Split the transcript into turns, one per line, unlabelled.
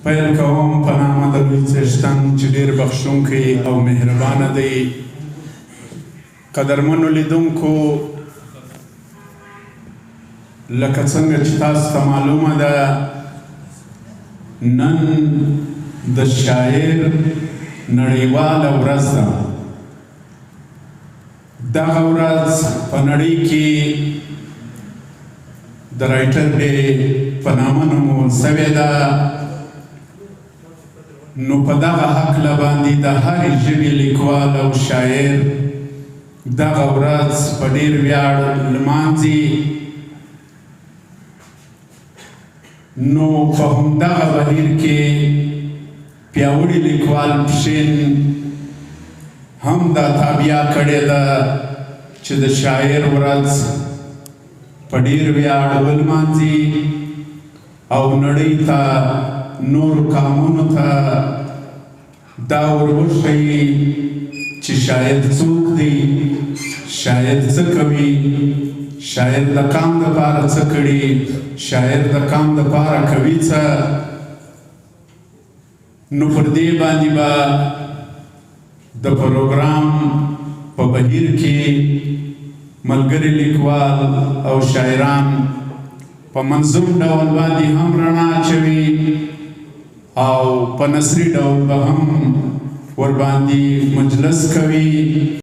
پیل کوم په نامه د لوی څښتن چې ډېر بخښونکی او مهربانه دی. قدرمنو لیدونکو، لکه څنګه چې تاسو ته معلومه ده، نن د شاعر نړیواله ورځ ده. دغه ورځ په نړۍ کې د رایټر ډے په نامه نومول سوې ده. نو په دغه هکله باندې د هرې ژبې لیکوال او شاعر دغه ورځ په ډېر ویاړ لمانځي. نو په همدغه بهیر کې پیاوړي لیکوال پښین هم دا تابیا کړې ده چې د شاعر ورځ په ډېر ویاړ ولمانځي او نړۍ ته نور قامونو ته دا ور وښیي چې شاعر څوک دی، شاعر څه کوي، شاعر د قام دپاره څه کړي، شاعر د قام دپاره کوي څه. نو پر دې باندې به د پروګرام په بهیر کې ملګري لیکوال او شاعران په منظوم ډول باندې هم رڼا اچوي او په نثري ډول به هم ورباندې مجلس کوي.